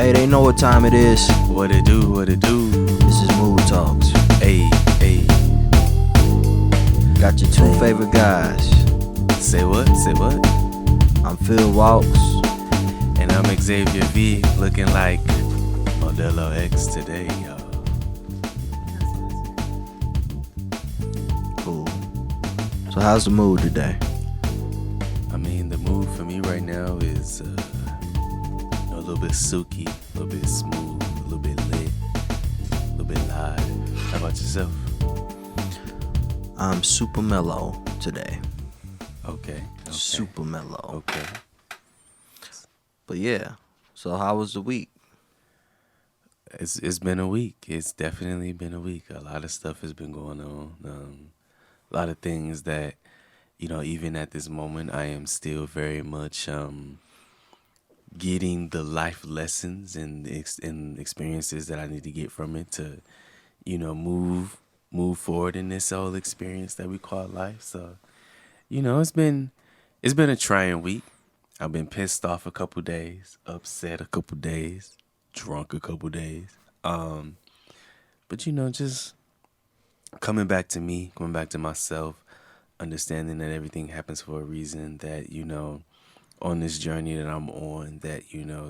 Hey, they know what time it is. What it do, what it do. This is MoodTalks. Hey, hey. Got your two favorite guys. Say what, say what? I'm Phill And I'm Xavier V, looking like Modelo X today, y'all. Cool. So how's the mood today? I mean, the mood for me right now is a little bit silky, a little bit smooth, a little bit lit, a little bit live. How about yourself? I'm super mellow today. Okay. Super mellow. Okay. But yeah. So how was the week? It's been a week. It's definitely been a week. A lot of stuff has been going on. A lot of things that, even at this moment, I am still very much getting the life lessons and experiences that I need to get from it to, move forward in this whole experience that we call life. So, it's been a trying week. I've been pissed off a couple days, upset a couple days, drunk a couple days. But just coming back to me, coming back to myself, understanding that everything happens for a reason, that, on this journey that I'm on, that,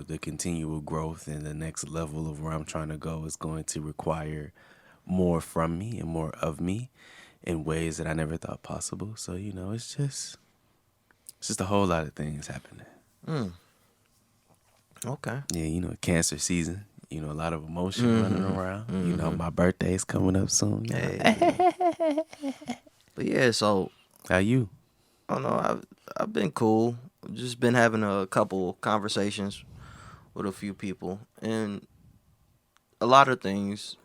the continual growth and the next level of where I'm trying to go is going to require more from me and more of me in ways that I never thought possible. So, it's just a whole lot of things happening. Okay. Yeah, cancer season. A lot of emotion running around. My birthday's coming up soon. Hey. But yeah, so How you? I don't know. I've been cool. Just been having a couple conversations with a few people, and a lot of things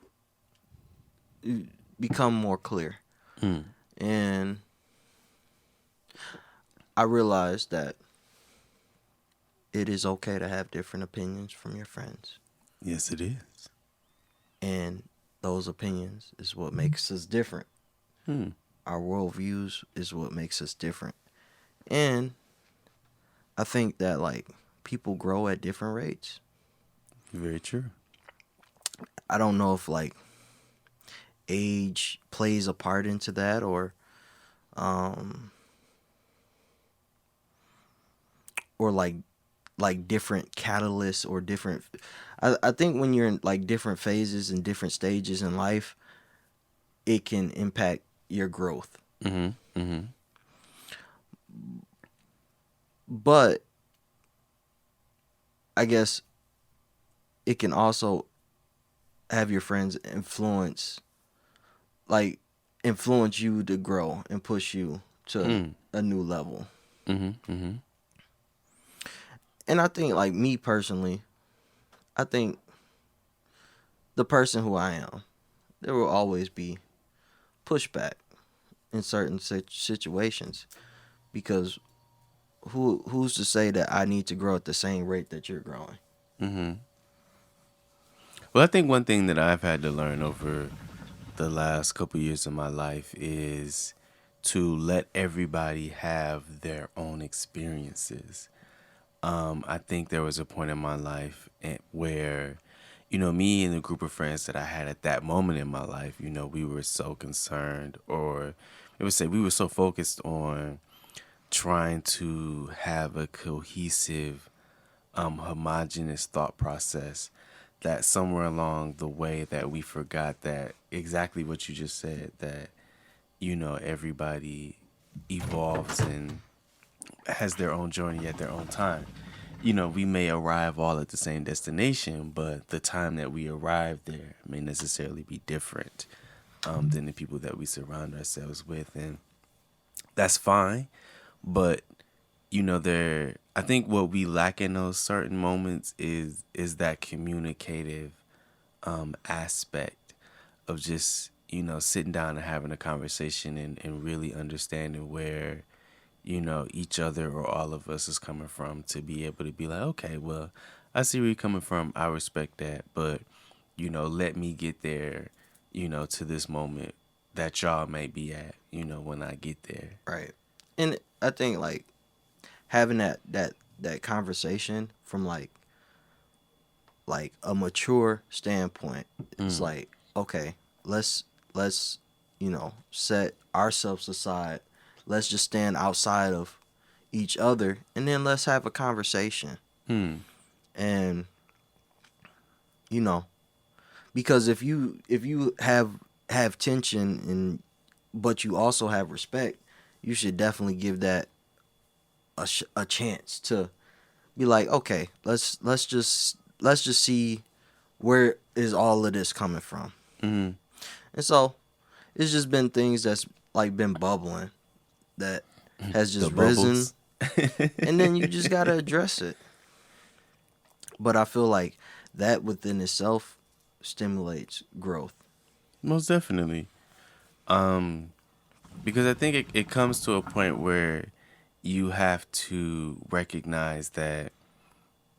become more clear. And I realized that it is okay to have different opinions from your friends, Yes, it is. and those opinions is what makes us different. Our worldviews is what makes us different. And I think that, like, people grow at different rates. Very true. I don't know if, like, age plays a part into that, or like different catalysts or different. I think when you're in like different phases and different stages in life, it can impact your growth. But I guess it can also have your friends influence you to grow and push you to a new level. And I think, like, me personally, I think the person who I am, there will always be pushback in certain situations, because who's to say that I need to grow at the same rate that you're growing? Well, I think one thing that I've had to learn over the last couple years of my life is to let everybody have their own experiences. I think there was a point in my life where, me and the group of friends that I had at that moment in my life, we were so concerned, or I would say we were so focused on trying to have a cohesive, homogenous thought process, that somewhere along the way that we forgot that exactly what you just said, that, everybody evolves and has their own journey at their own time. We may arrive all at the same destination, but the time that we arrive there may necessarily be different than the people that we surround ourselves with. And that's fine. But, I think what we lack in those certain moments is that communicative aspect of just, sitting down and having a conversation and really understanding where, each other or all of us is coming from, to be able to be like, okay, well, I see where you're coming from. I respect that. But, let me get there, to this moment that y'all may be at, when I get there. Right. And I think, like, having that conversation from, like, like a mature standpoint. It's Mm. like, okay, let's set ourselves aside. Let's just stand outside of each other, and then let's have a conversation. Hmm. And you know, because if you have tension and but you also have respect, you should definitely give that a chance to be like, okay, let's just see where is all of this coming from. Hmm. And so it's just been things that's like been bubbling that has The just risen, bubbles. and then you just gotta address it. But I feel like that within itself stimulates growth. Most definitely. Um, because I think it comes to a point where you have to recognize that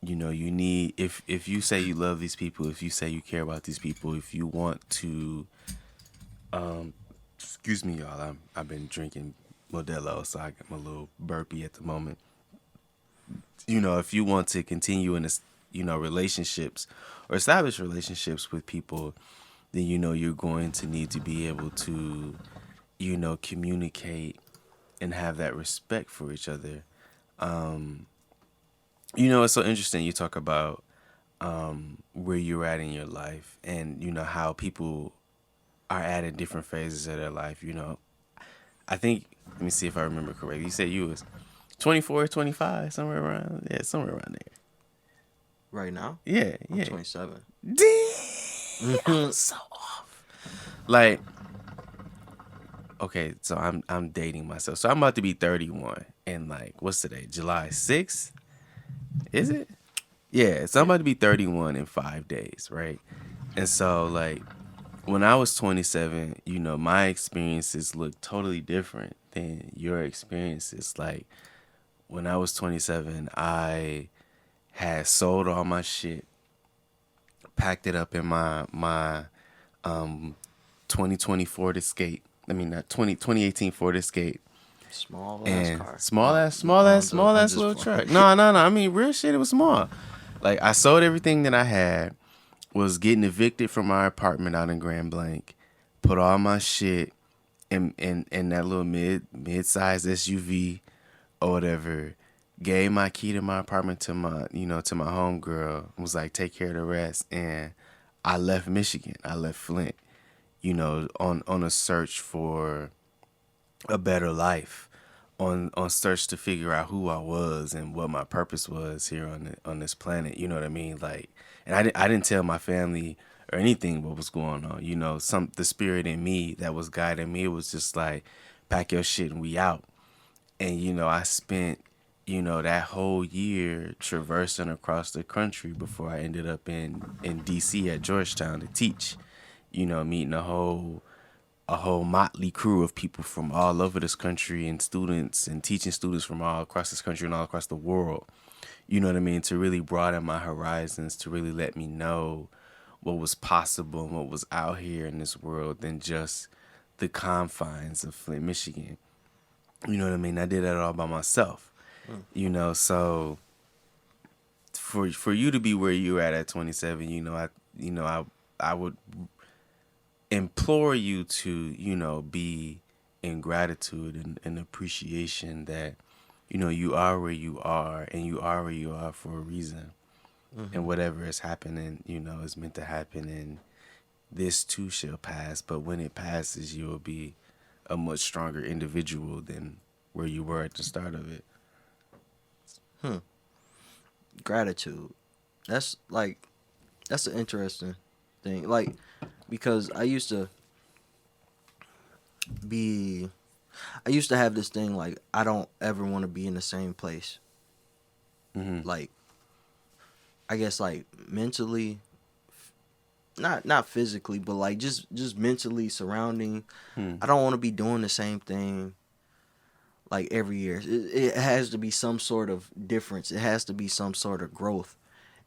you need, if you say you love these people, if you say you care about these people, if you want to, excuse me, y'all, I've been drinking Modelo, so I'm a little burpy at the moment. If you want to continue in this, relationships or establish relationships with people, then you're going to need to be able to, communicate and have that respect for each other. It's so interesting. You talk about where you're at in your life, and how people are at in different phases of their life. I think, let me see if I remember correctly. You said you was 24, 25, somewhere around, yeah, somewhere around there. Right now, Yeah, I'm yeah. 27. Damn, I was so off. Like, okay, so I'm dating myself. So I'm about to be 31, and like, what's today? July 6th? Is it? Yeah, so I'm Yeah. about to be 31 in 5 days, right? And so, like, when I was 27, my experiences looked totally different than your experiences. Like, when I was 27, I had sold all my shit, packed it up in my 2020 Ford Escape. I mean, not 2018 Ford Escape. Small ass And car. small ass, No, small ass, I'm small ass just little playing. truck. No, no, no. I mean, real shit. It was small. Like, I sold everything that I had. Was getting evicted from our apartment out in Grand Blanc. Put all my shit in that little mid-sized SUV or whatever. Gave my key to my apartment to my homegirl. Was like, take care of the rest. And I left Michigan. I left Flint. On a search for a better life, on search to figure out who I was and what my purpose was here on this planet. You know what I mean? Like, and I didn't tell my family or anything what was going on. The spirit in me that was guiding me, it was just like, pack your shit and we out. And I spent that whole year traversing across the country before I ended up in DC at Georgetown to teach. Meeting a whole motley crew of people from all over this country, and students, and teaching students from all across this country and all across the world. You know what I mean? To really broaden my horizons, to really let me know what was possible and what was out here in this world than just the confines of Flint, Michigan. You know what I mean? I did that all by myself. Mm. So for you to be where you're at 27, I would implore you to, be in gratitude and appreciation that, you are where you are, and you are where you are for a reason. Mm-hmm. And whatever is happening, is meant to happen, and this too shall pass. But when it passes, you will be a much stronger individual than where you were at the start of it. Hmm. Gratitude. That's like that's an interesting thing. Like because be I used to have this thing like I don't ever want to be in the same place. Hmm. Like I guess like mentally, not physically, but like just mentally surrounding. Hmm. I don't want to be doing the same thing like every year. It has to be some sort of difference. It has to be some sort of growth.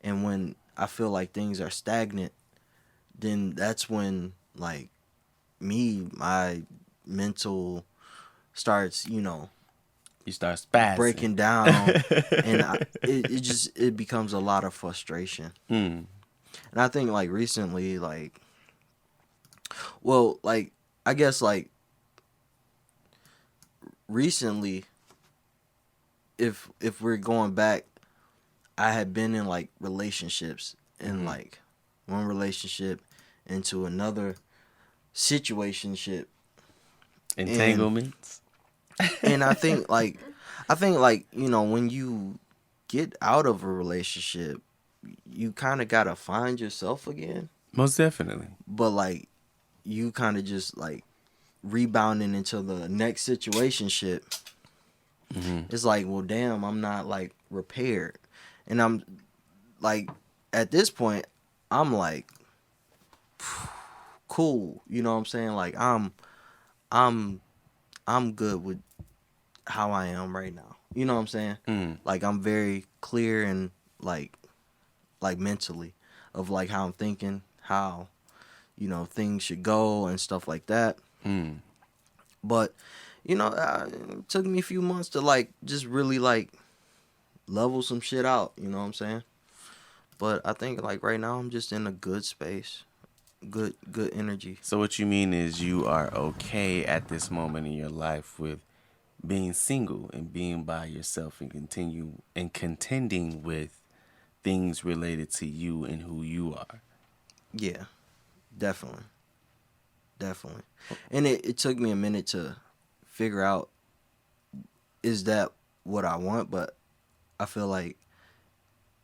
And when I feel like things are stagnant, then that's when like my mental starts, You start spazzing. breaking down, and it becomes a lot of frustration. Hmm. And I think like recently, like, well, like I guess like recently, if we're going back, I had been in like relationships, and Mm-hmm. like one relationship into another situationship, and Entanglements. I think like when you get out of a relationship, you kind of gotta find yourself again, Most definitely. but like you kind of just like rebounding into the next situationship. Mm-hmm. It's like, well, damn, I'm not like repaired, and I'm like, at this point, I'm like, cool. You know what I'm saying? Like, I'm, I'm good with how I am right now. You know what I'm saying? Mm. Like, I'm very clear and like mentally of like how I'm thinking, how things should go and stuff like that. Mm. But it took me a few months to like just really like level some shit out. You know what I'm saying? But I think like right now I'm just in a good space, good energy. So what you mean is you are okay at this moment in your life with being single and being by yourself and continue and contending with things related to you and who you are. Yeah, definitely, definitely. And it took me a minute to figure out, is that what I want? But I feel like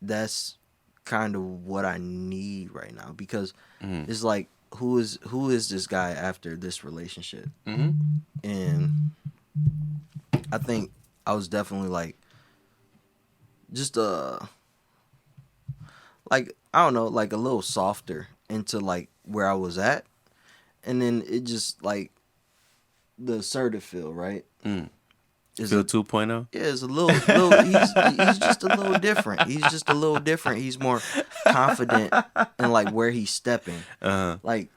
that's kind of what I need right now, because Mm-hmm. it's like, who is this guy after this relationship? Mm-hmm. And I think I was definitely like just like I don't know, like a little softer into like where I was at, and then it just like the assertive feel, right? Mm. Is Phil a 2.0? Yeah, it's a little he's just a little different. He's just a little different. He's more confident in like where he's stepping. Uh-huh. Like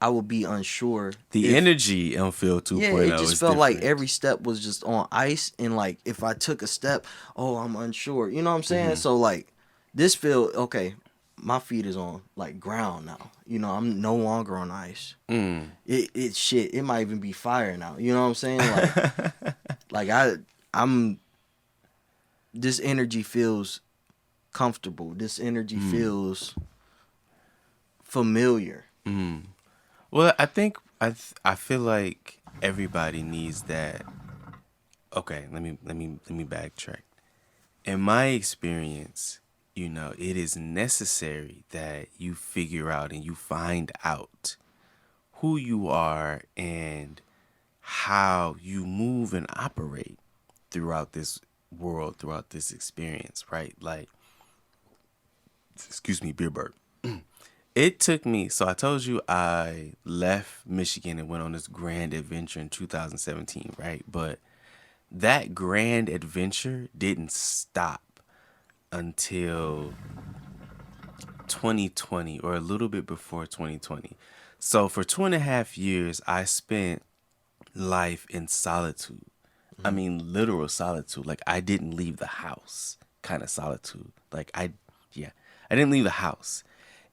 I would be unsure The if energy on Phil yeah, it 2.0 just is felt like every different. step was just on ice, and like if I took a step, oh, I'm unsure. You know what I'm saying? Mm-hmm. So like this feel okay, my feet is on like ground now. I'm no longer on ice. Mm. It shit, it might even be fire now. You know what I'm saying? Like I'm this energy feels comfortable. This energy mm. feels familiar. Mm. Well, I think I feel like everybody needs that. Okay, let me backtrack. In my experience, it is necessary that you figure out and you find out who you are and how you move and operate throughout this world, throughout this experience, right? Like, excuse me, beer burp. It took me, so I told you I left Michigan and went on this grand adventure in 2017, right? But that grand adventure didn't stop until 2020 or a little bit before 2020. So for 2.5 years, I spent life in solitude. I Mhm. mean, literal solitude. Like, I didn't leave the house kind of solitude. Yeah, I didn't leave the house.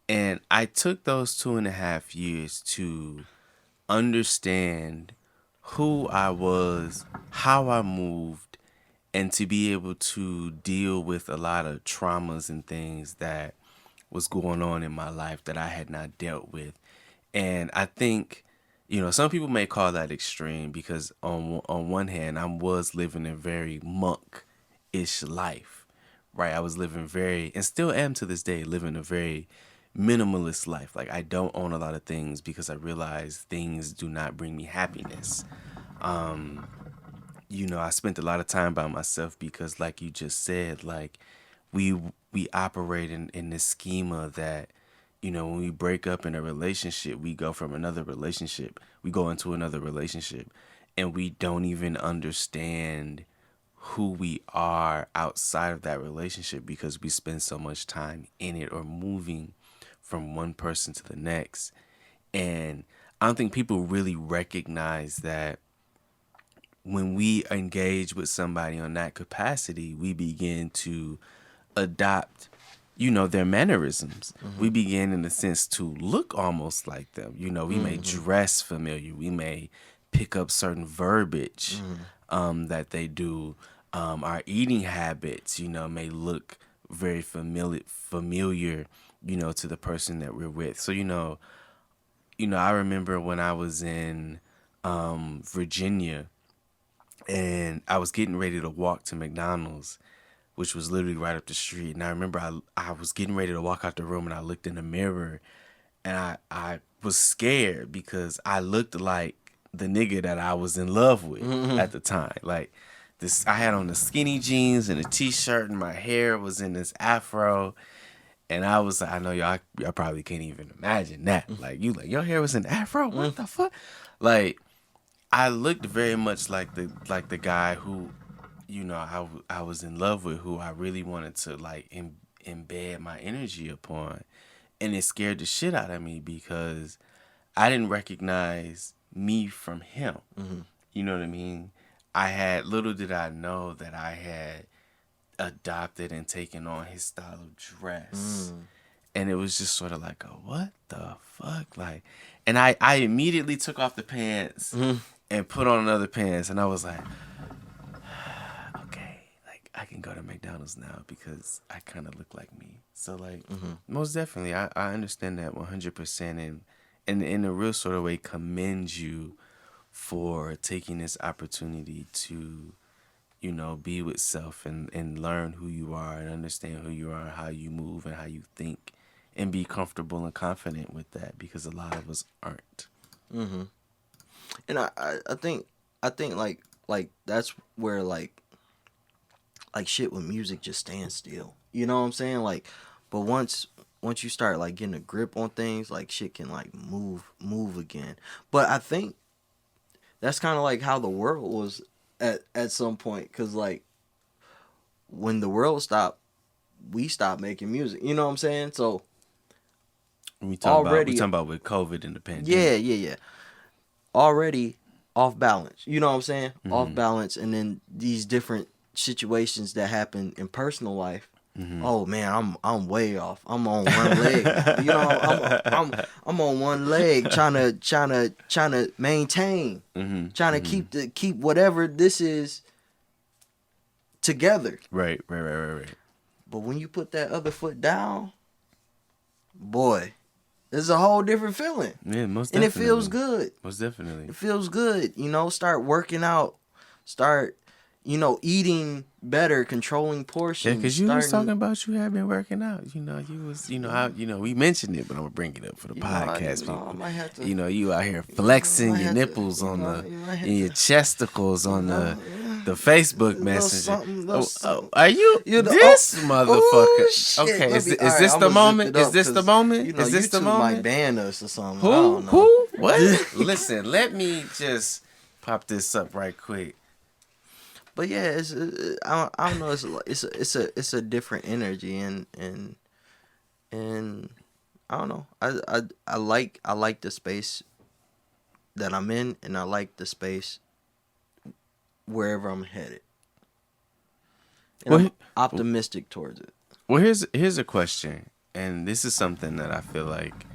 And I took those 2.5 years to understand who I was, how I moved, and to be able to deal with a lot of traumas and things that was going on in my life that I had not dealt with. And I think, some people may call that extreme because on one hand, I was living a very monk-ish life, right? I was living very, and still am to this day, living a very minimalist life. Like, I don't own a lot of things because I realize things do not bring me happiness. I spent a lot of time by myself because, like you just said, like we we operate in this schema that, when we break up in a relationship, we go from another relationship, we go into another relationship, and we don't even understand who we are outside of that relationship because we spend so much time in it or moving from one person to the next. And I don't think people really recognize that when we engage with somebody on that capacity, we begin to adopt their mannerisms. We begin, in a sense, to look almost like them. We may dress familiar. We may pick up certain verbiage that they do. Our eating habits, may look very familiar, to the person that we're with. So, I remember when I was in Virginia, and I was getting ready to walk to McDonald's, which was literally right up the street. And I remember I was getting ready to walk out the room, and I looked in the mirror, and I was scared because I looked like the nigga that I was in love with at the time. Like this, I had on the skinny jeans and a t-shirt, and my hair was in this afro. And I was like, I know y'all probably can't even imagine that. Like, your hair was an afro? What the fuck? Like, I looked very much like the guy who, I was in love with, who I really wanted to like embed my energy upon, and it scared the shit out of me because I didn't recognize me from him. You know what I mean? Little did I know that I had adopted and taken on his style of dress. And it was just sort of like, what the fuck? Like, and I immediately took off the pants and put on another pants, and I was like, okay, like I can go to McDonald's now because I kind of look like me. So like, most definitely, I understand that 100%, and in a real sort of way commend you for taking this opportunity to, be with self and learn who you are and understand who you are and how you move and how you think, and be comfortable and confident with that, because a lot of us aren't. And I think like that's where like shit with music just stands still. You know what I'm saying? Like, but once you start like getting a grip on things, like shit can like move again. But I think that's kind of like how the world was at some point, because like when the world stopped, we stopped making music. You know what I'm saying? So we talking about with COVID and the pandemic. Yeah. Already off balance. You know what I'm saying? Off balance, and then these different situations that happen in personal life. Oh man, I'm way off. I'm on one leg. You know, I'm on one leg trying to maintain, trying to keep whatever this is together. Right. But when you put that other foot down, boy, it's a whole different feeling. Yeah, most definitely. And it feels good. Most definitely. It feels good. Start working out. Start, eating better, controlling portions. Yeah, because you was talking about you have been working out. You was, we mentioned it, but I'm gonna bring it up for the podcast people. I might have to, you out here flexing your nipples on and your chesticles on the Facebook Messenger. Are you this motherfucker? Okay, is this the moment? Is this the moment? Is this the moment? Might ban us or something. Who? What? Listen, let me just pop this up right quick. But yeah, I don't know. It's a different energy, and I don't know. I like the space that I'm in, and I like the space wherever I'm headed. And I'm optimistic towards it. Well, here's a question, and this is something that I feel like,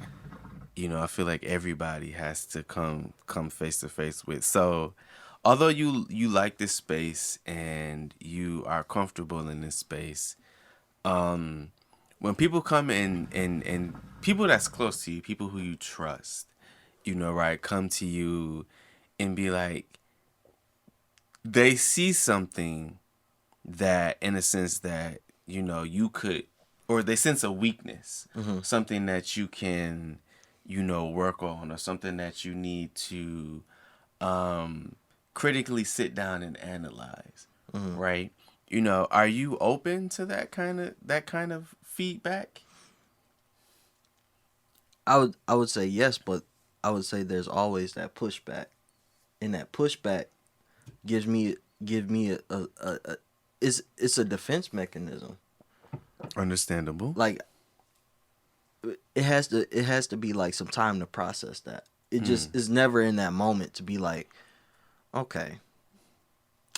everybody has to come face to face with. So, although you like this space and you are comfortable in this space, when people come in and people that's close to you, people who you trust, right, come to you and be like, they see something that, in a sense that, you could, or they sense a weakness, something that you can, work on, or something that you need to critically sit down and analyze, right? Are you open to that kind of feedback? I would say yes, but I would say there's always that pushback, and that pushback gives me it's a defense mechanism. Understandable. Like it has to be like some time to process that. It just is never in that moment to be like, okay,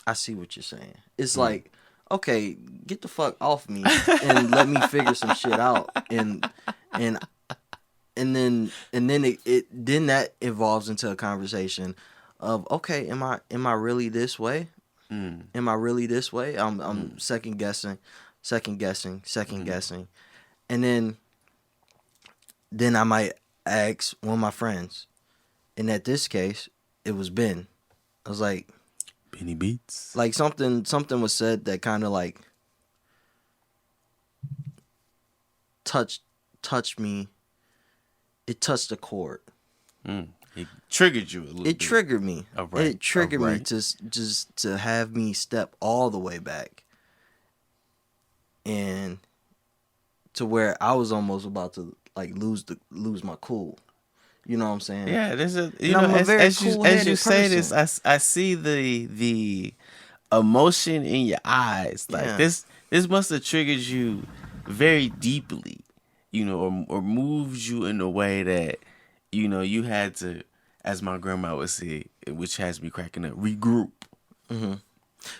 I see what you're saying. It's like, okay, get the fuck off me and let me figure some shit out. And then that evolves into a conversation of, okay, am I really this way? Am I really this way? I'm second guessing, and then I might ask one of my friends, and at this case, it was Ben. I was like, Benny Beats. like something was said that kind of like touched me. It touched a chord. It triggered you a little bit. It triggered me. Alright, It triggered me alright. just to have me step all the way back, and to where I was almost about to like lose my cool. You know what I'm saying? Yeah, there's a And I'm a very as you cool-headed say person. this, I see the emotion in your eyes. Like Yeah. this must have triggered you very deeply, or moved you in a way that you had to, as my grandma would say, which has me cracking up, regroup.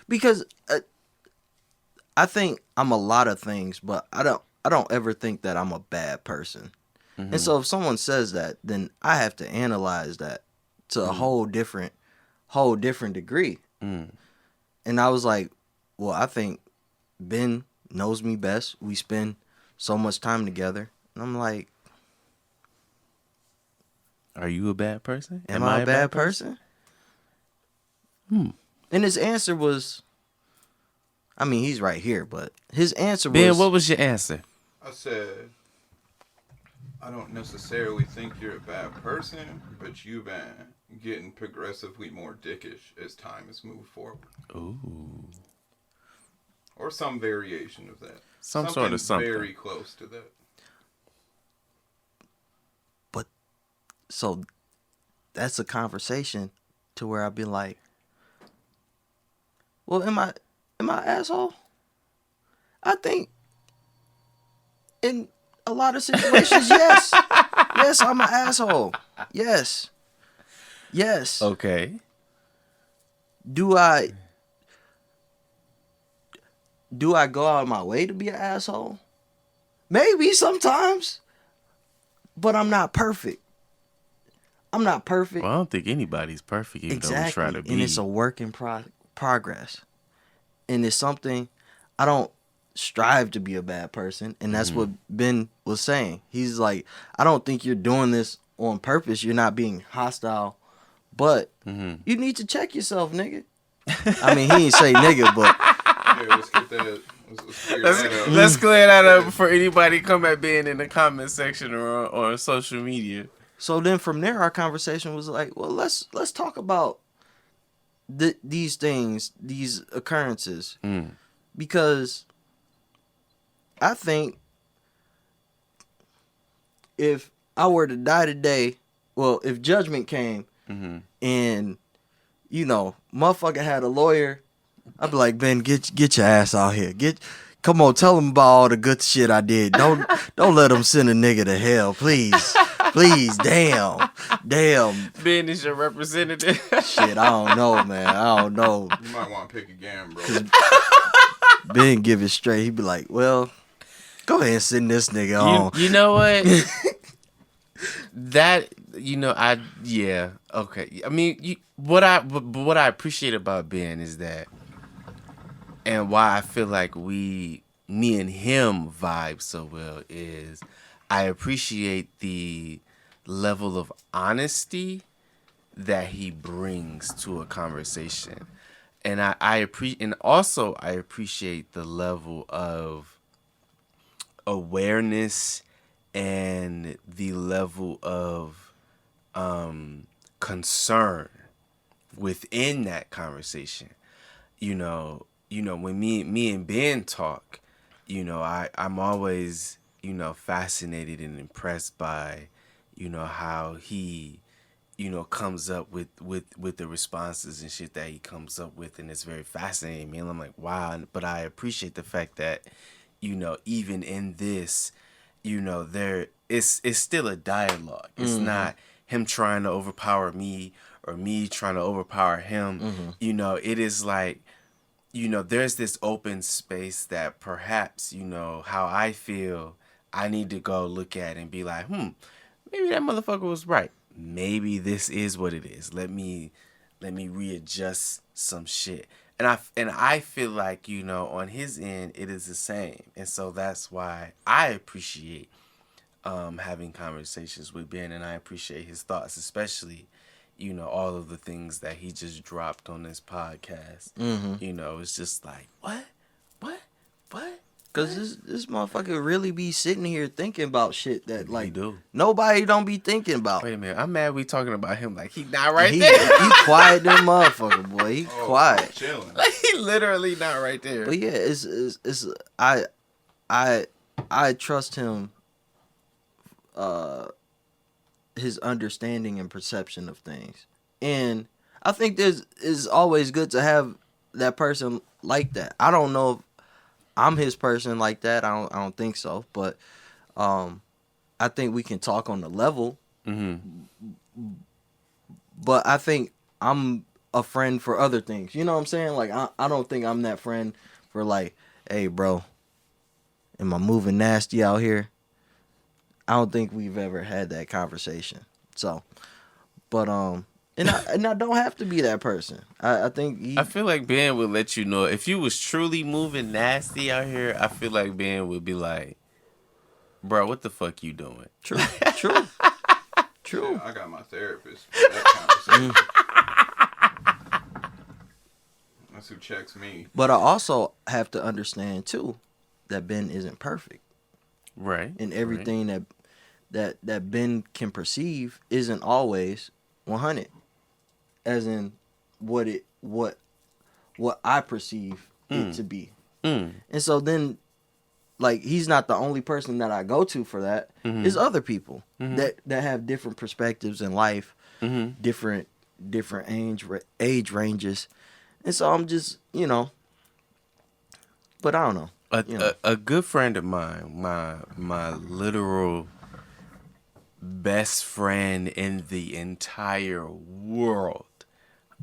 Because I think I'm a lot of things, but I don't ever think that I'm a bad person. And so if someone says that, then I have to analyze that to a whole different degree. And I was like, well, I think Ben knows me best. We spend so much time together. And I'm like, Are you a bad person? am I a bad person? And his answer was, I mean, he's right here, but his answer was, Ben, what was your answer? I said, I don't necessarily think you're a bad person, but you've been getting progressively more dickish as time has moved forward. Ooh. Or some variation of that. Some sort of something. Very close to that. but so that's a conversation to where I'd be like, well, am I an asshole? I think in a lot of situations, yes. Yes, I'm an asshole. Yes. Okay. Do I go out of my way to be an asshole? Maybe sometimes. But I'm not perfect. I'm not perfect. Well, I don't think anybody's perfect, even though we try to be. And it's a work in progress. And it's something I don't strive to be a bad person. And that's what Ben was saying. He's like, I don't think you're doing this on purpose. You're not being hostile. But you need to check yourself, nigga. I mean, he didn't say nigga, but Yeah, let's get that. Let's clear that up. Let's clear that up before anybody come at Ben in the comment section or on social media. so then from there our conversation was like, well, let's talk about these things, these occurrences. Because I think if I were to die today, well, if judgment came and, motherfucker had a lawyer, I'd be like, Ben, get your ass out here. Come on, tell him about all the good shit I did. Don't let him send a nigga to hell, please. Please, damn. Ben is your representative. Shit, I don't know, man. I don't know. You might want to pick again, bro. Ben give it straight. He'd be like, well, go ahead and send this nigga on. You know what? Okay. I mean, what I appreciate about Ben is that, and why I feel like me and him vibe so well is, I appreciate the level of honesty that he brings to a conversation, and I appreciate the level of awareness and the level of concern within that conversation. When me and Ben talk, I'm always, fascinated and impressed by, how he, comes up with the responses and shit that he comes up with, and it's very fascinating, man. I'm like, wow. But I appreciate the fact that, even in this, it's still a dialogue. It's not him trying to overpower me or me trying to overpower him. It is like there's this open space that perhaps, how I feel I need to go look at and be like, maybe that motherfucker was right. Maybe this is what it is. Let me readjust some shit. And I feel like, on his end it is the same. And so that's why I appreciate having conversations with Ben, and I appreciate his thoughts, especially, all of the things that he just dropped on this podcast. It's just like, what? Cause this motherfucker really be sitting here thinking about shit that like do. nobody don't be thinking about. Wait a minute, I'm mad we talking about him like he not right He there. quiet than motherfucker, boy. He quiet. Chilling. Like he literally not right there. But yeah, it's I trust him. His understanding and perception of things, and I think is always good to have that person like that. I don't know if I'm his person like that. I don't think so, but I think we can talk on the level. But I think I'm a friend for other things. You know what I'm saying? Like I don't think I'm that friend for like, hey bro, am I moving nasty out here? I don't think we've ever had that conversation. So, but and I don't have to be that person. I think I feel like Ben would let you know if you was truly moving nasty out here. I feel like Ben would be like, bro, what the fuck you doing? True. Yeah, I got my therapist for that conversation. That's who checks me. But I also have to understand too that Ben isn't perfect. Right. And everything that Ben can perceive isn't always 100. As in what I perceive it to be. And so then like he's not the only person that I go to for that. There's other people that have different perspectives in life, different age ranges. And so I'm just, but I don't know. A good friend of mine, my literal best friend in the entire world.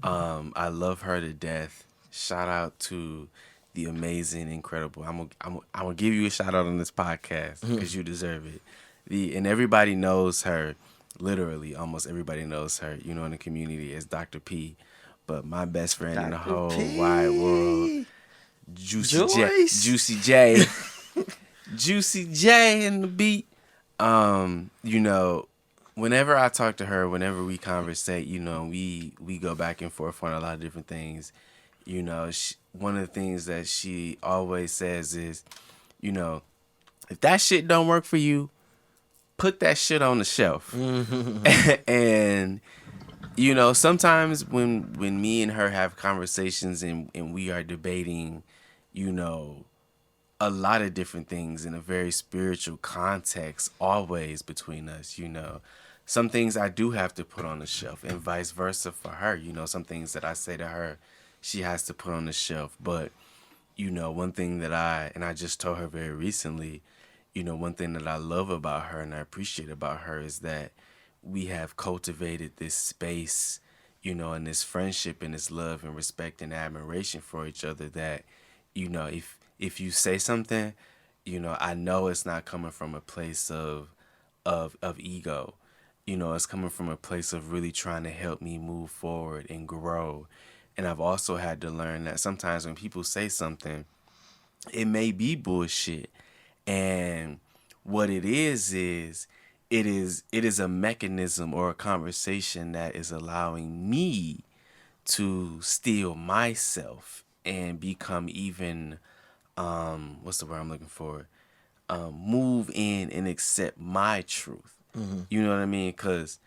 I love her to death. Shout out to the amazing, incredible. I'm gonna give you a shout out on this podcast because you deserve it. And everybody knows her. Literally, almost everybody knows her. In the community as Dr. P. But my best friend in the whole wide world, Juicy J, Juicy J in the beat. Whenever I talk to her, whenever we conversate, we go back and forth on a lot of different things. One of the things that she always says is, if that shit don't work for you, put that shit on the shelf. And, sometimes when me and her have conversations and we are debating, a lot of different things in a very spiritual context, always between us, Some things I do have to put on the shelf and vice versa for her. Some things that I say to her, she has to put on the shelf. But, one thing that I just told her very recently, one thing that I love about her and I appreciate about her is that we have cultivated this space, and this friendship and this love and respect and admiration for each other that, if you say something, I know it's not coming from a place of ego. It's coming from a place of really trying to help me move forward and grow. And I've also had to learn that sometimes when people say something, it may be bullshit. And what it is it is a mechanism or a conversation that is allowing me to steal myself and become even, what's the word I'm looking for? Move in and accept my truth. You know what I mean? Because,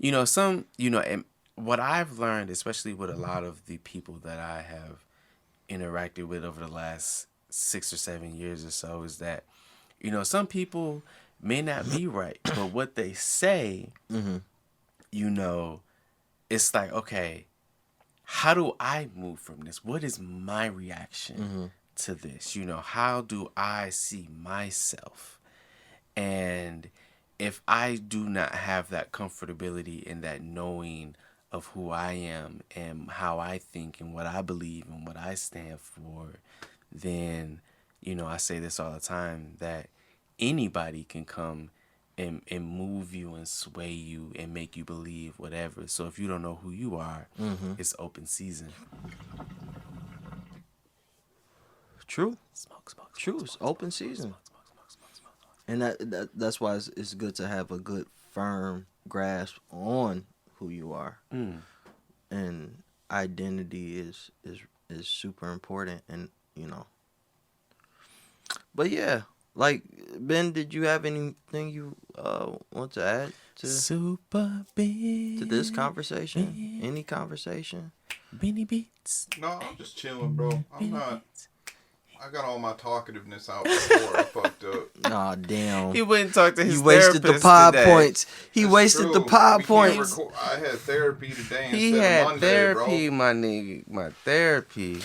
and what I've learned, especially with a lot of the people that I have interacted with over the last 6 or 7 years or so, is that, some people may not be right, but what they say, it's like, okay, how do I move from this? What is my reaction to this? How do I see myself? And if I do not have that comfortability and that knowing of who I am and how I think and what I believe and what I stand for, then, I say this all the time, that anybody can come and move you and sway you and make you believe whatever. So if you don't know who you are, it's open season. True. Smoke, smoke, True. smoke, It's smoke, open smoke, season. smoke, smoke, smoke, smoke, smoke. And that's why it's good to have a good, firm grasp on who you are. And identity is super important. And, But yeah, like, Ben, did you have anything you want to add Super Ben. to this conversation? Any conversation? Benny Beats. No, I'm just chilling, bro. I got all my talkativeness out before I fucked up. Aw, damn. He went and talked to his You wasted the therapist pod today. points. He That's wasted true. the pod We can't points. I had therapy today He instead had of Monday, therapy, bro. my nigga. My therapy.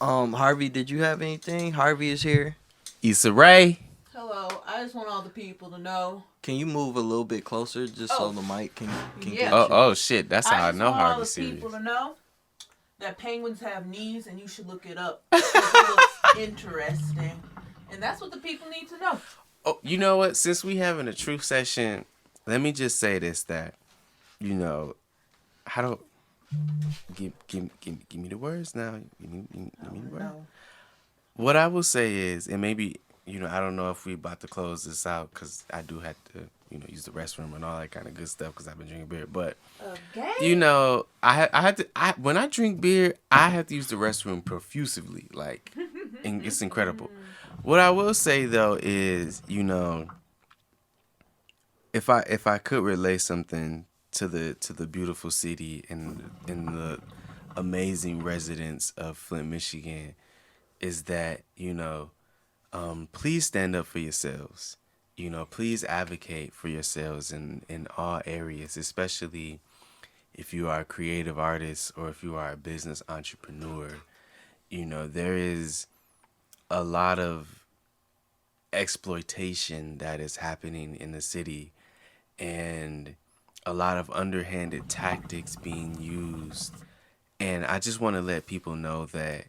Harvey, did you have anything? Harvey is here. Issa Rae. Hello, I just want all the people to know. Can you move a little bit closer just so Oh. the mic can Yeah. get you? Oh shit. That's how I just know want all Harvey's the serious. people to know that penguins have knees, and you should look it up. It looks interesting, and that's what the people need to know. Oh, you know what? Since we having a truth session, let me just say this: that how do give me the words now? Give me the words. No. What I will say is, and maybe I don't know if we about to close this out because I do have to use the restroom and all that kind of good stuff because I've been drinking beer. But Okay. I had to. When I drink beer, I have to use the restroom profusively, like, and it's incredible. What I will say though is, if I could relay something to the beautiful city and the amazing residents of Flint, Michigan, is that please stand up for yourselves. Please advocate for yourselves in all areas, especially if you are a creative artist or if you are a business entrepreneur. There is a lot of exploitation that is happening in the city and a lot of underhanded tactics being used. And I just want to let people know that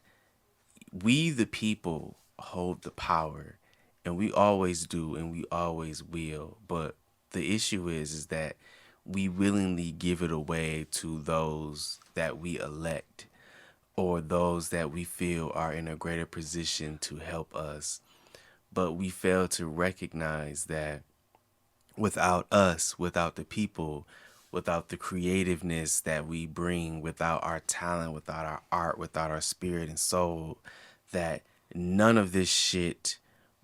we, the people, hold the power, and we always do, and we always will. But the issue is that we willingly give it away to those that we elect or those that we feel are in a greater position to help us. But we fail to recognize that without us, without the people, without the creativeness that we bring, without our talent, without our art, without our spirit and soul, that none of this shit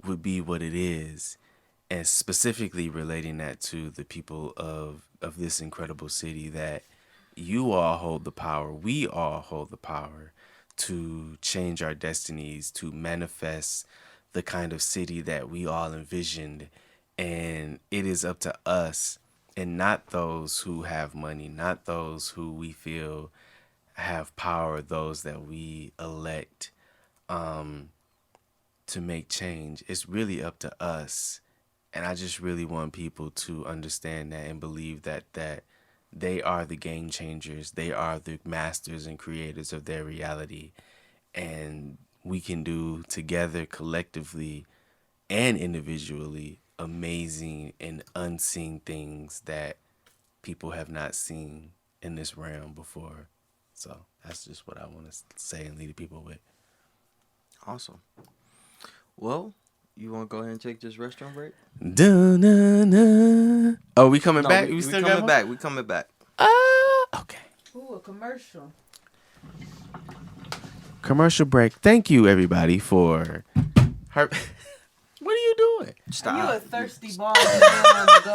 would be what it is. And specifically relating that to the people of this incredible city, that you all hold the power, we all hold the power to change our destinies, to manifest the kind of city that we all envisioned. And it is up to us and not those who have money, not those who we feel have power, those that we elect to make change. It's really up to us. And I just really want people to understand that and believe that they are the game changers. They are the masters and creators of their reality. And we can do together, collectively and individually, amazing and unseen things that people have not seen in this realm before. So that's just what I want to say and leave people with. Awesome. Well, you want to go ahead and take this restroom break? Da-na-na. Oh, we coming back? We still coming got back. We coming back. Okay. Ooh, a commercial. Commercial break. Thank you, everybody, for her. What are you doing? Stop. Are you a thirsty bald man on the go?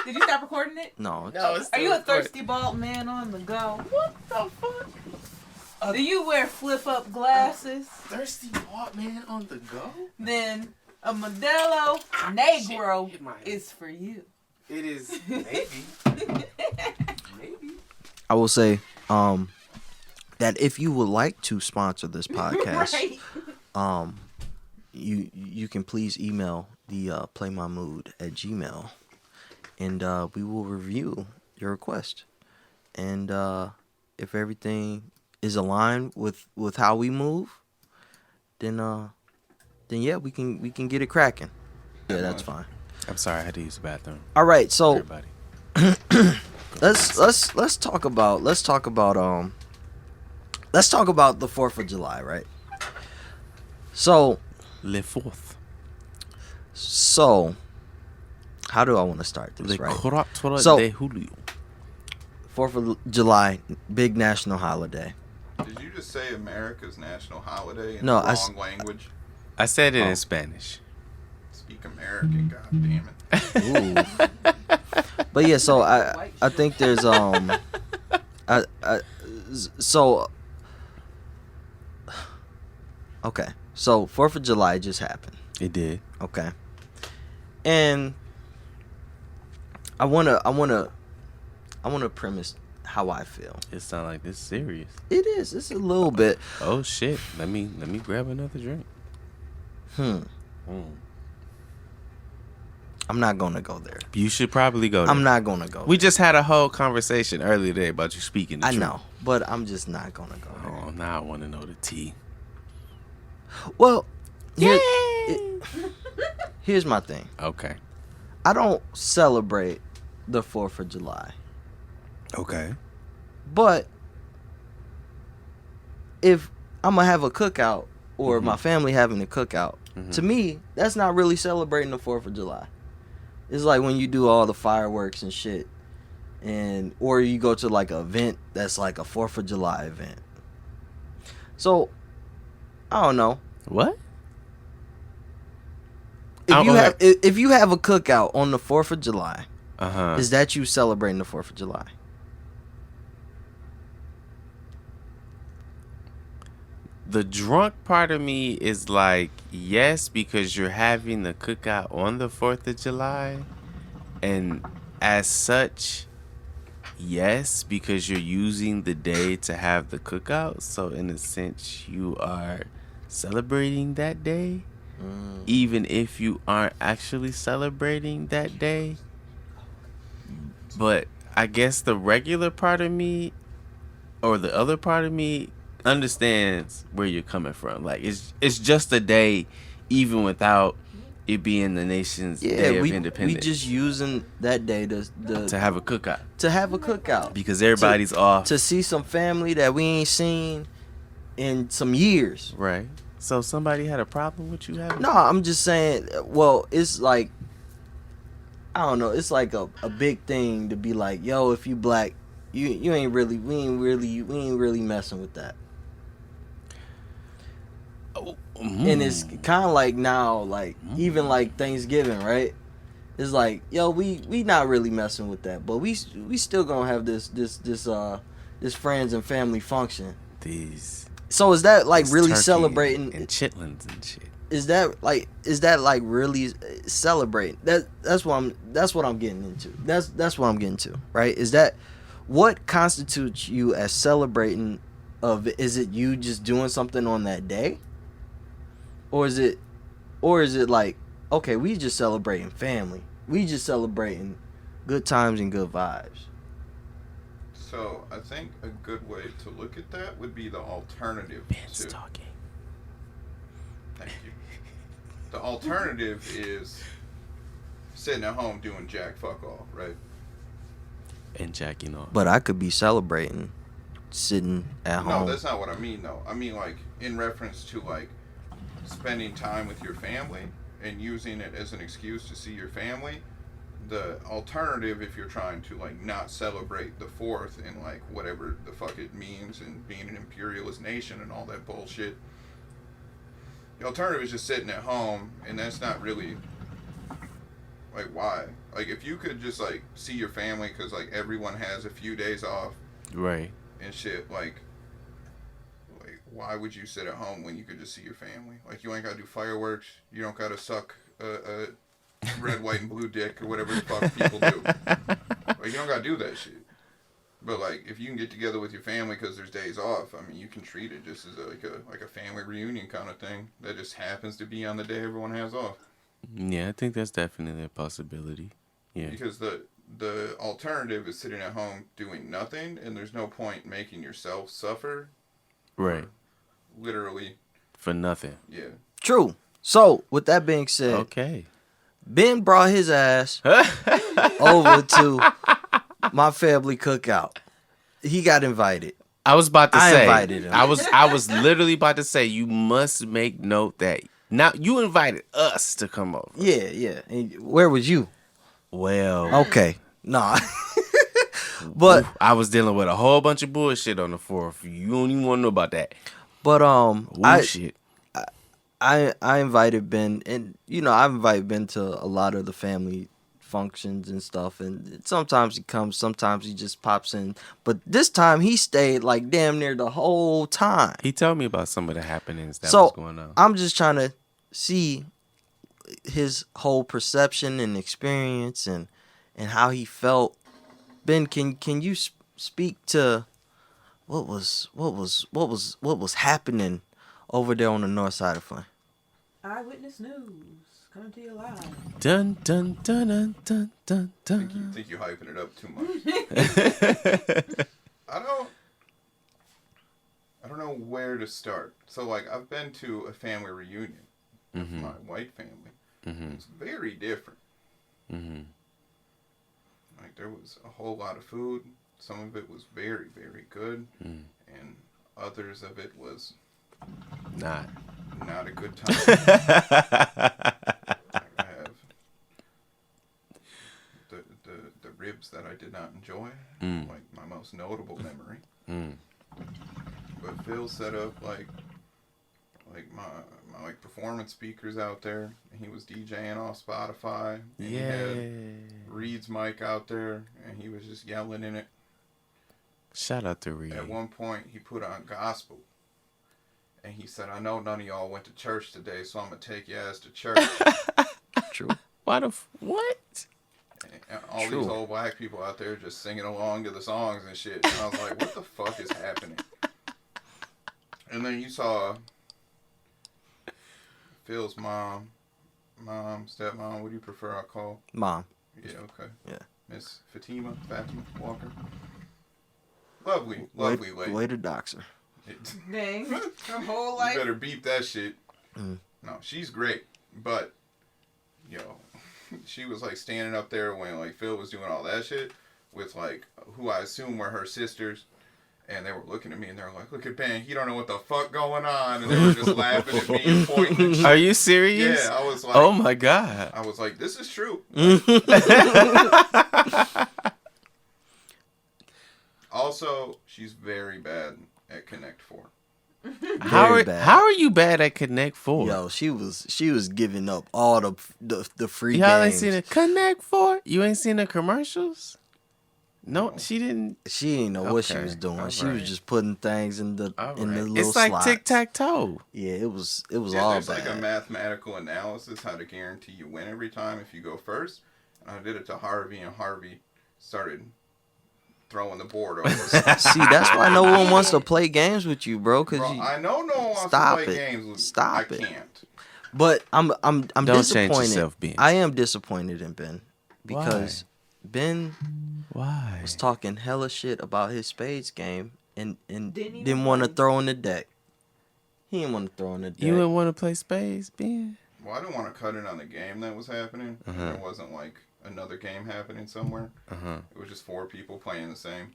Did you stop recording it? No. Are you a thirsty bald man on the go? What the fuck? Do you wear flip-up glasses? Thirsty bald man on the go? Then a Modelo Negro Hit my head. is for you. It is maybe. Maybe. I will say that if you would like to sponsor this podcast, Right. you can please email the playmymood@gmail.com, and we will review your request. and if everything is aligned with how we move, then yeah, we can get it cracking. Yeah, that's fine. I'm sorry, I had to use the bathroom. All right, so Everybody. let's talk about the 4th of July, right? So Le fourth. how do I want to start this, Le right? 4 So- de Julio. 4th of July, big national holiday. Did you just say America's national holiday in No, the I wrong language? I said it Oh. in Spanish. Speak American, god damn it. Ooh. But yeah, so I think there's so okay. So 4th of July just happened. It did. Okay. And I wanna premise how I feel. It sounds like this serious. It is. It's a little bit. Oh shit. Let me grab another drink. I'm not gonna go there. You should probably go there. I'm not gonna go. We just had a whole conversation earlier today about you speaking the I truth. know, but I'm just not gonna go there. Oh, now I want to know the tea. Well, here's my thing. Okay. I don't celebrate the 4th of July, Okay. but if I'm gonna have a cookout or my family having a cookout, to me, that's not really celebrating the 4th of July. It's like when you do all the fireworks and shit, or you go to like an event that's like a 4th of July event. So, I don't know. What? If you have a cookout on the 4th of July, Uh-huh. is that you celebrating the 4th of July? The drunk part of me is like, yes, because you're having the cookout on the 4th of July. And as such, yes, because you're using the day to have the cookout. So in a sense, you are celebrating that day. Even if you aren't actually celebrating that day. But I guess the regular part of me, or the other part of me, understands where you're coming from. Like it's just a day, even without it being the nation's day of we independence. just using that day to have a cookout to have a cookout because everybody's off. to see some family that we ain't seen in some years. Right. So somebody had a problem with you having? No, I'm just saying. Well, it's like I don't know. It's like a big thing to be like, yo, if you black, you ain't really we ain't really messing with that. And it's kind of like now, like even like Thanksgiving, right? It's like, yo, we not really messing with that, but we still gonna have this friends and family function. These. So is that like really turkey celebrating? and chitlins and shit. Is that like really celebrating? That's what I'm getting into. That's what I'm getting to, right? Is that what constitutes you as celebrating? Is it you just doing something on that day? Or is it like, okay, we just celebrating family. We just celebrating good times and good vibes. So I think a good way to look at that would be the alternative Ben's to. talking. Thank you. The alternative is sitting at home doing jack fuck all, right? And jacking off. But I could be celebrating sitting at No, home. that's not what I mean though. I mean like in reference to like spending time with your family and using it as an excuse to see your family. The alternative, if you're trying to like not celebrate the 4th and like whatever the fuck it means and being an imperialist nation and all that bullshit, the alternative is just sitting at home, and that's not really like why. Like if you could just like see your family because like everyone has a few days off Right. and shit, like why would you sit at home when you could just see your family? Like you ain't gotta do fireworks, you don't gotta suck a red, white, and blue dick or whatever the fuck people do. Like you don't gotta do that shit. But like if you can get together with your family because there's days off, I mean you can treat it just as like a family reunion kind of thing that just happens to be on the day everyone has off. Yeah, I think that's definitely a possibility. Yeah. Because the alternative is sitting at home doing nothing, and there's no point making yourself suffer. Right. Literally. For nothing. Yeah. True. So, with that being said, Okay. Ben brought his ass over to my family cookout. He got invited. I was about to I say. invited him. I was literally about to say you must make note that now you invited us to come over. Yeah. And where was you? Well, Okay. Nah. But I was dealing with a whole bunch of bullshit on the 4th. You don't even want to know about that. but Shit. I invited Ben, and I've invited Ben to a lot of the family functions and stuff, and sometimes he comes, sometimes he just pops in. But this time he stayed like damn near the whole time. He told me about some of the happenings that So was going on. I'm just trying to see his whole perception and experience and how he felt. Ben, can you speak to what was happening over there on the north side of Flint? Eyewitness news coming to you live. Dun dun dun dun dun dun dun. Think you hyping it up too much. I don't know where to start. So like I've been to a family reunion with my white family. It's very different. Like there was a whole lot of food. Some of it was very, very good, and others of it was not a good time. I have the ribs that I did not enjoy, like my most notable memory. But Phil set up like my like performance speakers out there, and he was DJing off Spotify. And he had Reed's mic out there, and he was just yelling in it. Shout out to Reed. At one point, he put on gospel. And he said, I know none of y'all went to church today, so I'm going to take your ass to church. True. What? And all these old black people out there just singing along to the songs and shit. And I was like, what the fuck is happening? And then you saw Phil's mom, stepmom, what do you prefer I call? Mom. Yeah, okay. Yeah. Miss Fatima Walker. Lovely lady. Way to dox her. Dang. Her whole life. You better beep that shit. No, she's great. But, she was like standing up there when like Phil was doing all that shit with like who I assume were her sisters. And they were looking at me and they were like, look at Ben, he don't know what the fuck going on. And they were just laughing at me and pointing and shit. Are you serious? Yeah, I was like, oh my God. I was like, this is true. Also, she's very bad at Connect 4. How are you bad at Connect 4? Yo, she was giving up all the free Y'all games. ain't seen a Connect 4? You ain't seen the commercials? No, she didn't. She didn't know what she was doing. All she right. was just putting things in the little It's like slots. tic-tac-toe. Yeah, it was Yeah, all there's bad. like a mathematical analysis how to guarantee you win every time if you go first. And I did it to Harvey, and Harvey started throwing the board over. See, that's why no one wants to play games with you, bro. Cause I know no one wants Stop to play it. games with Stop I it. can't. But I'm Don't disappointed. change yourself, Ben. I am disappointed in Ben because Ben Why? was talking hella shit about his spades game and Didn't even didn't want to play. throw in the deck. He didn't want to throw in the deck. You didn't want to play spades, Ben? Well, I didn't want to cut in on the game that was happening. There wasn't like another game happening somewhere. It was just 4 people playing the same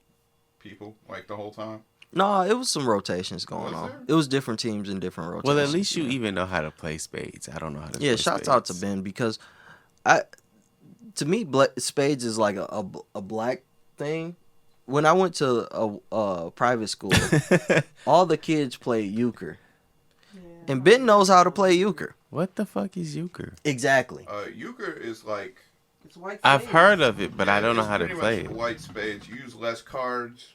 people like the whole time. No, it was some rotations going Was on. there? It was different teams and different rotations. Well, at least you even know how to play spades. I don't know how to play Yeah, spades. shouts out to Ben because to me, spades is like a black thing. When I went to a private school, all the kids played euchre. Yeah. And Ben knows how to play euchre. What the fuck is euchre? Exactly. Euchre is like... It's white I've spades. heard of it, but I yeah, don't know it's how to pretty play much it. white spades. You use less cards,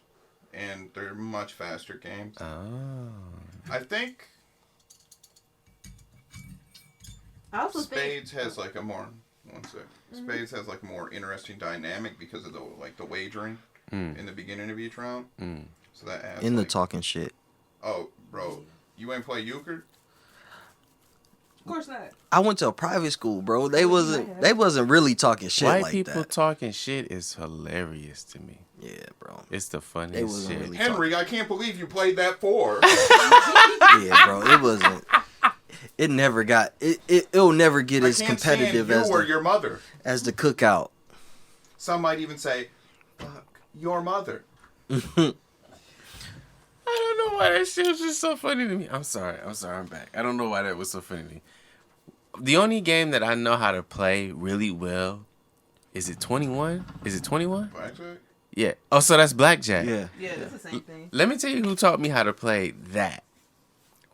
and they're much faster games. Oh. I think I also Spades think has like a more... One sec. Spades has like a more interesting dynamic because of the wagering in the beginning of each round. So that adds In the like, talking shit. oh, bro, you ain't play euchre? Of course not. I went to a private school, bro. They wasn't really talking shit White like people that. talking shit is hilarious to me. Yeah, bro. It's the They funniest wasn't shit. really Henry, I can't believe you played that 4. Yeah, bro. It wasn't. It never got. It'll never get I as can't competitive stand as you or the, your mother. as the cookout. Some might even say, fuck your mother. I don't know why that shit was just so funny to me. I'm sorry, I'm back. I don't know why that was so funny to me. The only game that I know how to play really well, is it 21? Is it 21? Blackjack? Yeah. Oh, so that's blackjack. Yeah. Yeah, that's the same thing. Let me tell you who taught me how to play that.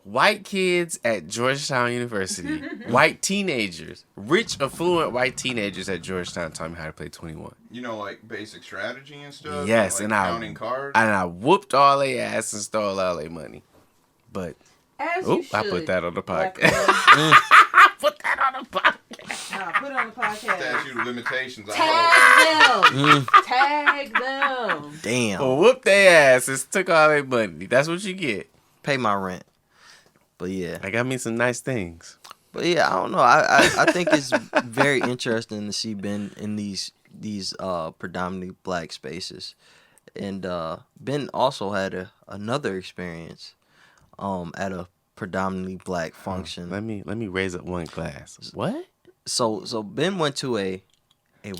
White kids at Georgetown University. White teenagers. Rich, affluent white teenagers at Georgetown taught me how to play 21. You know, like basic strategy and stuff? Yes, like and counting cards? I whooped all their ass and stole all their money. But, As you should. I put that on the Black podcast. man. I put that on the podcast. Nah, put it on the podcast. Statute of limitations. I Tag them. Tag them. Damn. Well, whoop their ass and took all their money. That's what you get. Pay my rent. But yeah. I got me some nice things. But yeah, I don't know. I think it's very interesting to see Ben in these predominantly black spaces, and Ben also had another experience at a predominantly black function. Let me raise up one glass. What? So Ben went to a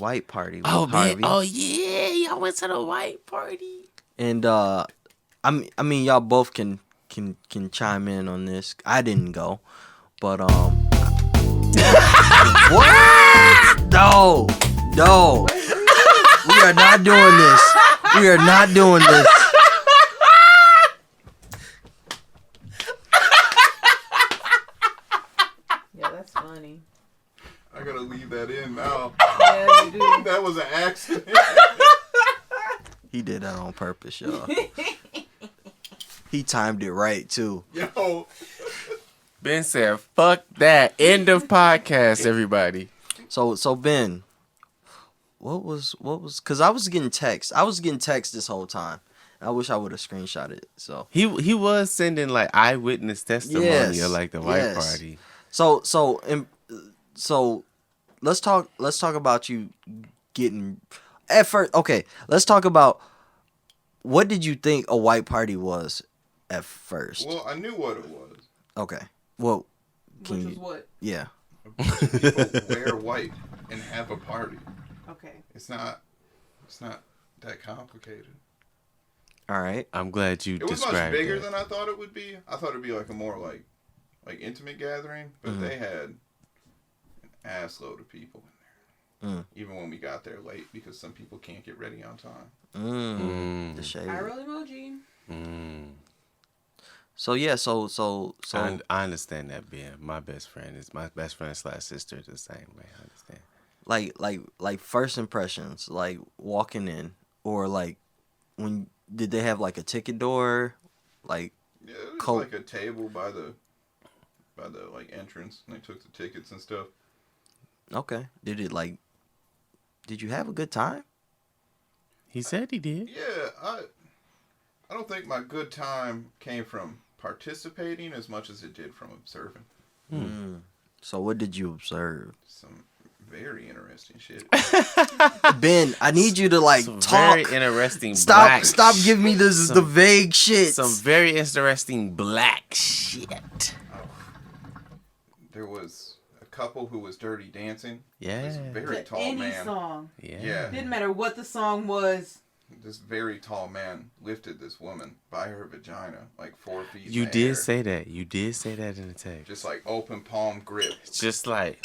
white party with Oh man! Harvey, Oh yeah! Y'all went to the white party. and I mean y'all both can chime in on this. I didn't go, but what? No, we are not doing this. We are not doing this. Yeah, that's funny. gotta leave that in now. Yeah, you do. That was an accident. He did that on purpose, y'all. He timed it right too. Yo. Ben said, fuck that. End of podcast, everybody. So Ben, what was cause I was getting text this whole time. I wish I would have screenshot it. So He was sending like eyewitness testimony Yes, of like the white yes. party. So let's talk about you getting at first. Okay, let's talk about what did you think a white party was at first? Well, I knew what it was. Okay. Well, can Which you? was what? Yeah. People wear white and have a party. Okay. It's not that complicated. All right. I'm glad you It was described much bigger that. than I thought it would be. I thought it'd be like a more like intimate gathering, but they had an assload of people in there. Even when we got there late, because some people can't get ready on time. The shade. I roll emoji. So yeah. So I understand that, Ben. My best friend / sister is the same way. I understand. like first impressions, like walking in, or like when did they have like a ticket door, like Yeah, it was like a table by the like entrance, and they took the tickets and stuff. okay. Did you have a good time? He said he did. Yeah, I don't think my good time came from participating as much as it did from observing. So what did you observe? Some very interesting shit. Ben, I need you to like Some talk. very interesting Stop black giving me this the vague shit. Some very interesting black shit. There was a couple who was dirty dancing. Yeah. This very To tall any man. song. Yeah. Didn't matter what the song was. This very tall man lifted this woman by her vagina, like 4 feet. You in the did air. say that. You did say that in the text. Just like open palm grip. Just like,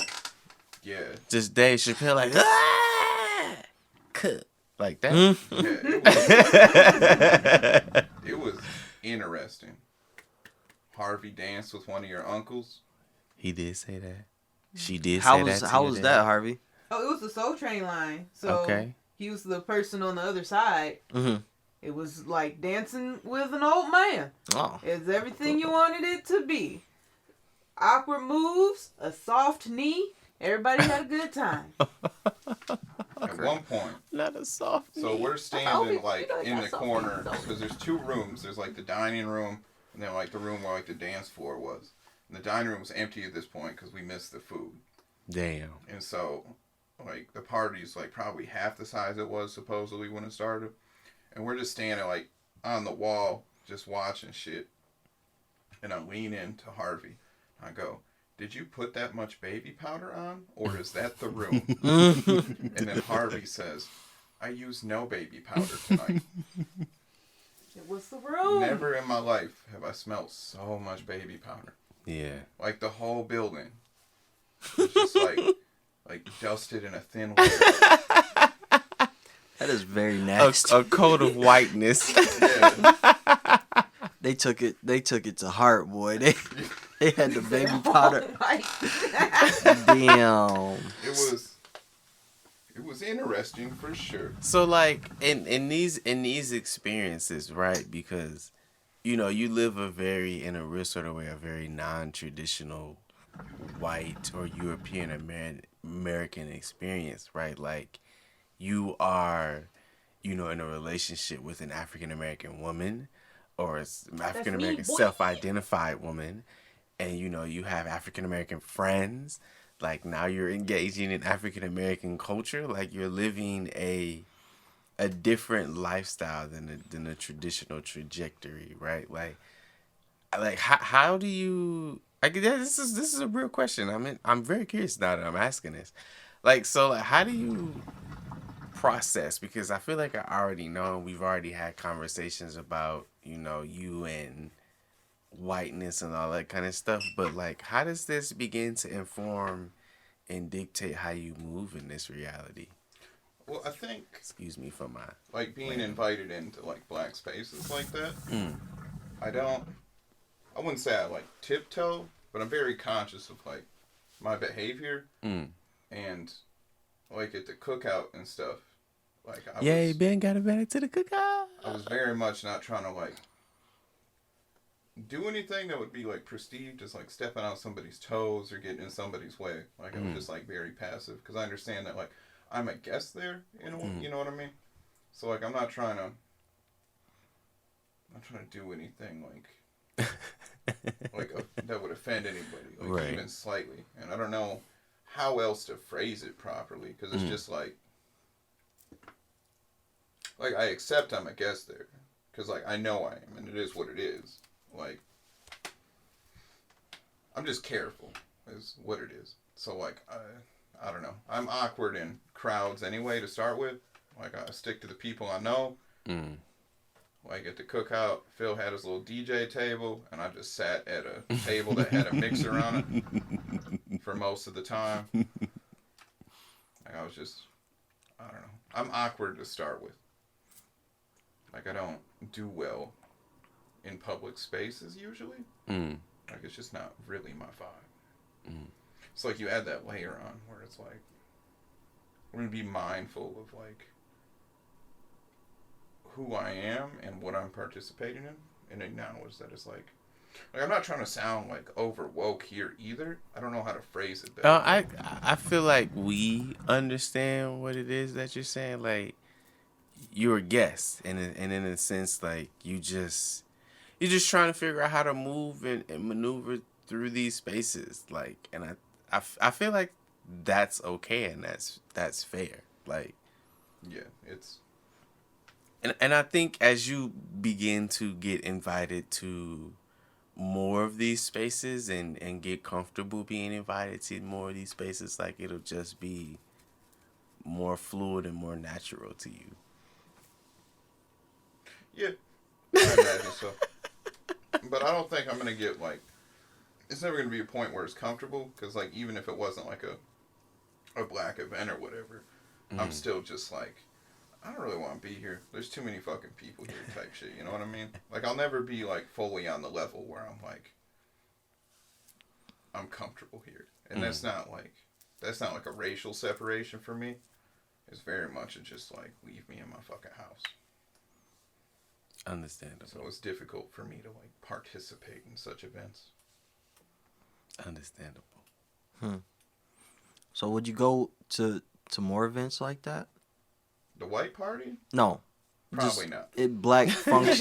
Yeah. just Dave Chappelle, like, ah! Cut. Like that. Yeah, it was interesting. Harvey danced with one of your uncles. He did say that. She did How say was that. how was that, Harvey? Oh, it was the Soul Train line. So Okay. he was the person on the other side. Mm-hmm. It was like dancing with an old man. Oh. It's everything you wanted it to be. Awkward moves, a soft knee. Everybody had a good time. At one point. Not a soft. So we're standing Oh, like you know, in the that's corner something. because there's 2 rooms. There's like the dining room and then like the room where like the dance floor was. And the dining room was empty at this point because we missed the food. Damn. And so, like, the party's, like, probably half the size it was supposedly when it started. And we're just standing, like, on the wall, just watching shit. And I lean in to Harvey. I go, did you put that much baby powder on? Or is that the room? And then Harvey says, I used no baby powder tonight. It was the room. Never in my life have I smelled so much baby powder. Yeah. Like, the whole building was just, like dusted in a thin layer. That is very nasty. A coat of whiteness. Yeah. They took it to heart, boy. They had the baby powder. Damn. It was interesting for sure. So like in these experiences, right? Because you live in a real sort of way, a very non-traditional white or European American experience, right? Like you are, in a relationship with an African American woman or African American self-identified woman, and you have African American friends. Like now you're engaging in African American culture. Like you're living a different lifestyle than a traditional trajectory, right? Like how do you? This is a real question. I mean, I'm very curious now that I'm asking this. Like how do you process? Because I feel like I already know. We've already had conversations about you and whiteness and all that kind of stuff, but like how does this begin to inform and dictate how you move in this reality? Well, I think, excuse me for my like being invited into like black spaces like that, I wouldn't say I like tiptoe, but I'm very conscious of like my behavior and like at the cookout and stuff, like Ben got invited to the cookout. I was very much not trying to like do anything that would be like perceived as like stepping on somebody's toes or getting in somebody's way. Like I was just like very passive because I understand that like I'm a guest there, you know what I mean? So like I'm not trying to do anything like that would offend anybody, like right. even slightly. And I don't know how else to phrase it properly because it's just like I accept I'm a guest there because like I know I am and it is what it is. Like, I'm just careful, is what it is. So, like, I don't know. I'm awkward in crowds anyway to start with. Like, I stick to the people I know. Like, at the cookout, Phil had his little DJ table, and I just sat at a table that had a mixer on it for most of the time. Like, I don't know. I'm awkward to start with. Like, I don't do well in public spaces usually. Like it's just not really my vibe. It's like you add that layer on where it's like I'm gonna be mindful of like who I am and what I'm participating in and acknowledge that it's like I'm not trying to sound like over woke here either. I don't know how to phrase it better. I feel like we understand what it is that you're saying. Like you're a guest and in a sense like you're just trying to figure out how to move and maneuver through these spaces. Like, and I feel like that's okay and that's fair. Like, yeah, it's. And I think as you begin to get invited to more of these spaces and get comfortable being invited to more of these spaces, like it'll just be more fluid and more natural to you. Yeah, I imagine so. But I don't think I'm going to get, like... It's never going to be a point where it's comfortable, because, like, even if it wasn't, like, a black event or whatever, I'm still just, like, I don't really want to be here. There's too many fucking people here type shit, you know what I mean? Like, I'll never be, like, fully on the level where I'm, like, I'm comfortable here. And that's not, like a racial separation for me. It's very much just, like, leave me in my fucking house. Understandable. So it's difficult for me to like participate in such events. Understandable. So would you go to more events like that? The white party? No. Probably not. Black functions.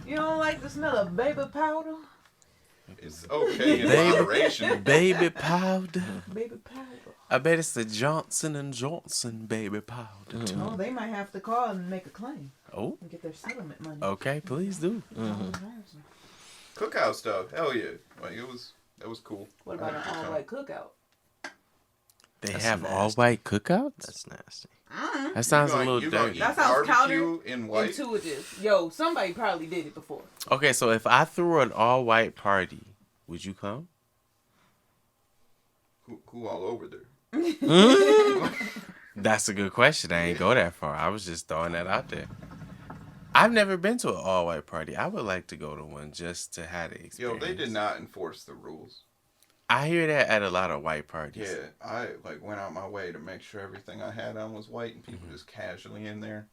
You don't like the smell of baby powder? It's okay in Baby- moderation. Baby powder. Baby powder. I bet it's the Johnson & Johnson baby powder. too. Oh, they might have to call and make a claim Oh, and get their settlement money. okay, please do. Cookout stuff, hell yeah. Like that was cool. What about an all-white cookout? They That's have nasty. all white cookouts? That's nasty. That sounds a little You gonna dirty. eat That sounds barbecue in white? Intuitive. Yo, somebody probably did it before. Okay, so if I threw an all white party, would you come? Who all over there? That's a good question. I ain't go that far. I was just throwing that out there. I've never been to an all white party. I would like to go to one just to have the Yo, experience. they did not enforce the rules. I hear that at a lot of white parties. Yeah, I went out my way to make sure everything I had on was white, and people just casually in there.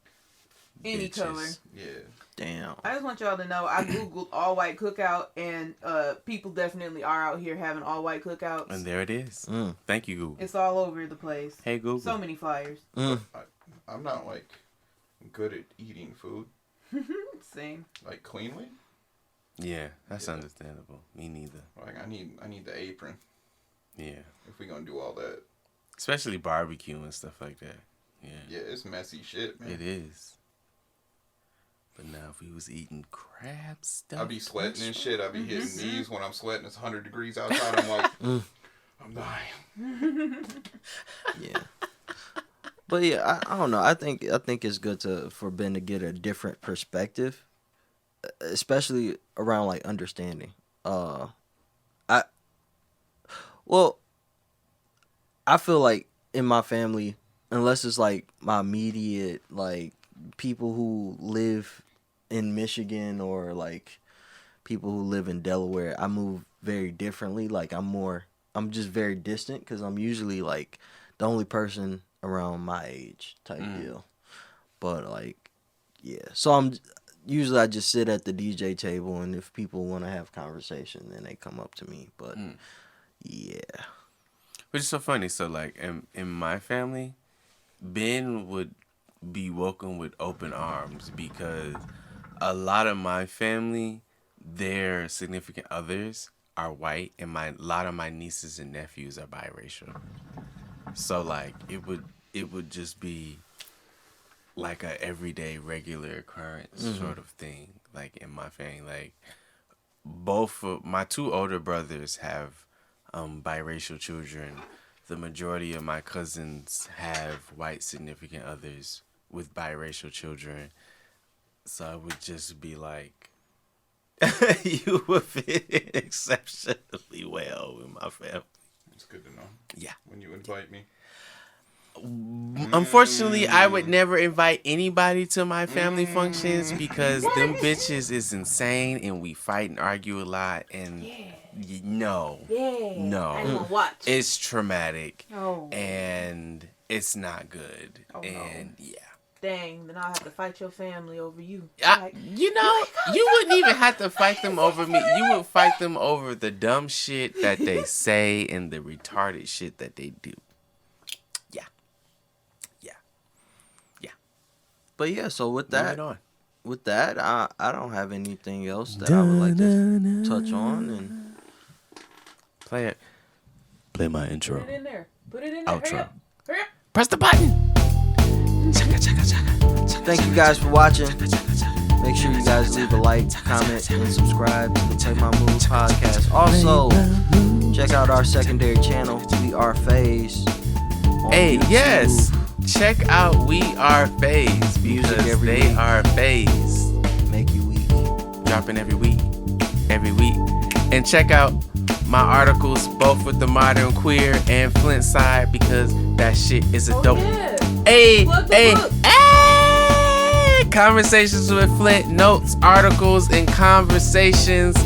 Any Bitches. color. Yeah. Damn. I just want y'all to know I googled all-white cookout, and people definitely are out here having all-white cookouts. And there it is. Mm. Thank you, Google. It's all over the place. Hey, Google. So many flyers. Mm. I'm not like good at eating food Same. like cleanly. Yeah, that's Yeah. understandable. Me neither. Like I need the apron Yeah. if we gonna do all that. Especially barbecue and stuff like that. Yeah. Yeah, it's messy shit, man. It is. But now if we was eating crab stuff. I be sweating and shit. I be hitting Mm-hmm. knees when I'm sweating. It's 100 degrees outside. I'm like, I'm dying. Yeah. But yeah, I don't know. I think it's good for Ben to get a different perspective, especially around like understanding. I feel like in my family, unless it's like my immediate like people who live in Michigan or like people who live in Delaware, I move very differently. Like I'm just very distant because I'm usually like the only person around my age type deal. But like, yeah. So I just sit at the DJ table, and if people want to have conversation, then they come up to me. But yeah. Which is so funny. So like in my family, Ben would be welcomed with open arms because a lot of my family, their significant others are white, and a lot of my nieces and nephews are biracial. So like it would just be like a everyday regular occurrence sort of thing. Like in my family, like both of my two older brothers have biracial children. The majority of my cousins have white significant others with biracial children. So I would just be like, you would fit exceptionally well with my family. It's good to know. Yeah. When you invite me. Unfortunately, I would never invite anybody to my family functions because them bitches is insane and we fight and argue a lot and no. Yeah. No. I want to watch. It's traumatic Oh. and it's not good. Oh, no. And yeah. Dang, then I'll have to fight your family over you. You wouldn't even have to fight them over me. You would fight them over the dumb shit that they say and the retarded shit that they do. But yeah, so with Moving that, on. I don't have anything else that I would like to touch on. And Play it. Play my intro. Put it in there. Put it in there. Outro. Hurry up. Hurry up. Press the button. thank you guys for watching. Make sure you guys leave a like, comment, and subscribe to the Play My Mood podcast. Also, check out our secondary channel, We Are Phase. on Hey, YouTube. yes. Check out We Are Phase Music because every they week. are Phase. Make you weak. Dropping every week. And check out my articles both with the Modern Queer and Flint side because that shit is a dope. Yeah. Hey, Plug the hey, book. hey! Conversations with Flint, notes, articles, and conversations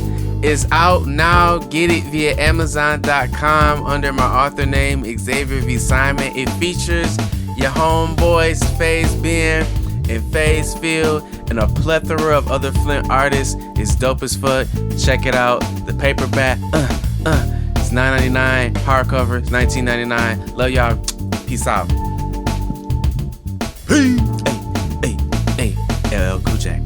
is out now. Get it via Amazon.com under my author name, Xavier V. Simon. It features your homeboys, FaZe Ben and FaZe Phill, and a plethora of other Flint artists. It's dope as fuck. Check it out. The paperback, it's $9.99. Hardcover, it's $19.99. Love y'all. Peace out. Hey, hey, hey, LL Cool J.